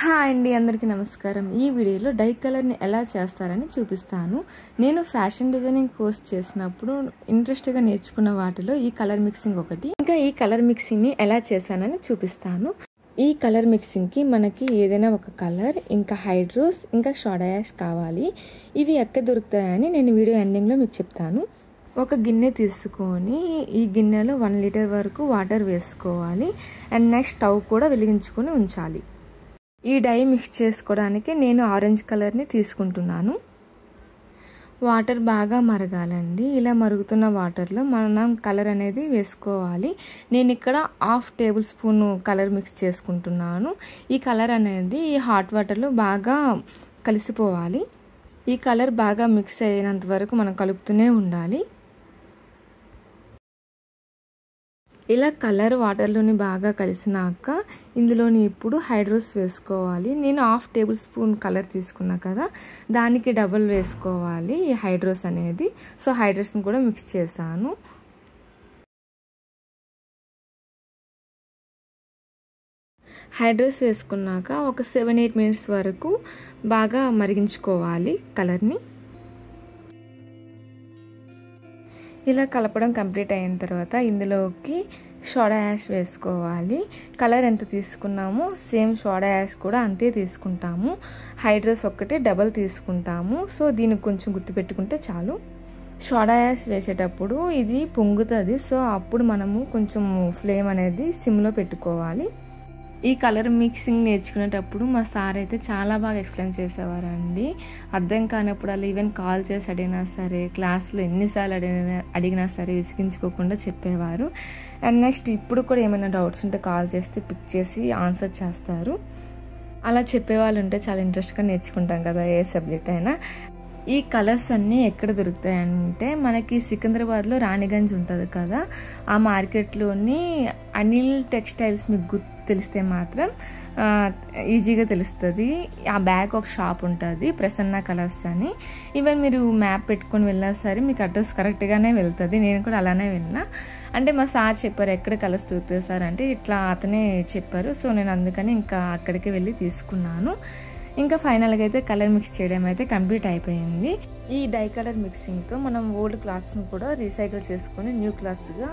Hi అండి, అందరికీ నమస్కారం. ఈ వీడియోలో డై కలర్ని ఎలా చేస్తారని చూపిస్తాను. నేను ఫ్యాషన్ డిజైనింగ్ కోర్స్ చేసినప్పుడు ఇంట్రెస్ట్గా నేర్చుకున్న వాటిలో ఈ కలర్ మిక్సింగ్ ఒకటి. ఇంకా ఈ కలర్ మిక్సింగ్ని ఎలా చేశానని చూపిస్తాను. ఈ కలర్ మిక్సింగ్కి మనకి ఏదైనా ఒక కలర్, ఇంకా హైడ్రోస్, ఇంకా సోడా యాష్ కావాలి. ఇవి ఎక్కడ దొరుకుతాయని నేను వీడియో ఎండింగ్లో మీకు చెప్తాను. ఒక గిన్నె తీసుకొని ఈ గిన్నెలో 1 లీటర్ వరకు వాటర్ వేసుకోవాలి. అండ్ నెక్స్ట్ స్టవ్ కూడా వెలిగించుకొని ఉంచాలి. ఈ డై మిక్స్ చేసుకోవడానికి నేను ఆరెంజ్ కలర్ని తీసుకుంటున్నాను. వాటర్ బాగా మరగాలండి. ఇలా మరుగుతున్న వాటర్లో మనం కలర్ అనేది వేసుకోవాలి. నేను ఇక్కడ 1/2 టేబుల్ స్పూన్ కలర్ మిక్స్ చేసుకుంటున్నాను. ఈ కలర్ అనేది ఈ హాట్ వాటర్లో బాగా కలిసిపోవాలి. ఈ కలర్ బాగా మిక్స్ అయినంత వరకు మనం కలుపుతూనే ఉండాలి. ఇలా కలర్ వాటర్లోని బాగా కలిసినాక ఇందులోని ఇప్పుడు హైడ్రోస్ వేసుకోవాలి. నేను 1/2 టేబుల్ స్పూన్ కలర్ తీసుకున్నా కదా, దానికి డబుల్ వేసుకోవాలి ఈ హైడ్రోస్ అనేది. సో హైడ్రోస్ని కూడా మిక్స్ చేశాను. హైడ్రోస్ వేసుకున్నాక ఒక 7-8 మినిట్స్ వరకు బాగా మరిగించుకోవాలి కలర్ని. ఇలా కలపడం కంప్లీట్ అయిన తర్వాత ఇందులోకి సోడా యాష్ వేసుకోవాలి. కలర్ ఎంత తీసుకున్నామో సేమ్ సోడా యాష్ కూడా అంతే తీసుకుంటాము. హైడ్రోస్ ఒక్కటే డబల్ తీసుకుంటాము. సో దీనికి కొంచెం గుర్తుపెట్టుకుంటే చాలు. సోడా యాష్ వేసేటప్పుడు ఇది పొంగుతుంది. సో అప్పుడు మనము కొంచెం ఫ్లేమ్ అనేది సిమ్లో పెట్టుకోవాలి. ఈ కలర్ మిక్సింగ్ నేర్చుకునేటప్పుడు మా సార్ అయితే చాలా బాగా ఎక్స్ప్లెయిన్ చేసేవారండి. అర్థం కానప్పుడు అలా ఈవెన్ కాల్ చేసి అడిగినా సరే, క్లాస్లో ఎన్నిసార్లు అడిగినా సరే విసిగించుకోకుండా చెప్పేవారు. అండ్ నెక్స్ట్ ఇప్పుడు కూడా ఏమైనా డౌట్స్ ఉంటే కాల్ చేస్తే పిక్ చేసి ఆన్సర్ చేస్తారు. అలా చెప్పేవాళ్ళు ఉంటే చాలా ఇంట్రెస్ట్గా నేర్చుకుంటాం కదా ఏ సబ్జెక్ట్ అయినా. ఈ కలర్స్ అన్నీ ఎక్కడ దొరుకుతాయంటే మనకి సికింద్రాబాద్లో రాణిగంజ్ ఉంటుంది కదా, ఆ మార్కెట్లోని అనిల్ టెక్స్టైల్స్ మీకు తెలిస్తే మాత్రం ఈజీగా తెలుస్తుంది. ఆ బ్యాక్ ఒక షాప్ ఉంటుంది, ప్రసన్న కలర్స్ అని. ఈవెన్ మీరు మ్యాప్ పెట్టుకొని వెళ్ళినా సరే మీకు అడ్రస్ కరెక్ట్గానే వెళ్తుంది. నేను కూడా అలానే వెళ్ళినా. అంటే మా సార్ చెప్పారు ఎక్కడ కలర్స్ దొరుకుతాయి సార్ అంటే, ఇట్లా అతనే చెప్పారు. సో నేను అందుకని ఇంకా అక్కడికి వెళ్ళి తీసుకున్నాను. ఇంకా ఫైనల్గా అయితే కలర్ మిక్స్ చేయడం అయితే కంప్లీట్ అయిపోయింది. ఈ డై కలర్ మిక్సింగ్తో మనం ఓల్డ్ క్లాత్స్ని కూడా రీసైకిల్ చేసుకొని న్యూ క్లాత్స్గా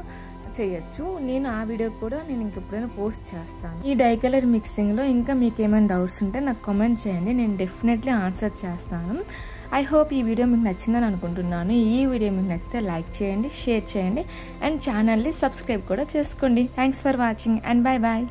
చేయొచ్చు. నేను ఆ వీడియో కూడా నేను ఇంకెప్పుడైనా పోస్ట్ చేస్తాను. ఈ డై కలర్ మిక్సింగ్లో ఇంకా మీకు ఏమైనా డౌట్స్ ఉంటే నాకు కామెంట్ చేయండి, నేను డెఫినెట్లీ ఆన్సర్ చేస్తాను. ఐ హోప్ ఈ వీడియో మీకు నచ్చిందని అనుకుంటున్నాను. ఈ వీడియో మీకు నచ్చితే లైక్ చేయండి, షేర్ చేయండి అండ్ ఛానల్ని సబ్స్క్రైబ్ కూడా చేసుకోండి. Thanks for watching and bye bye.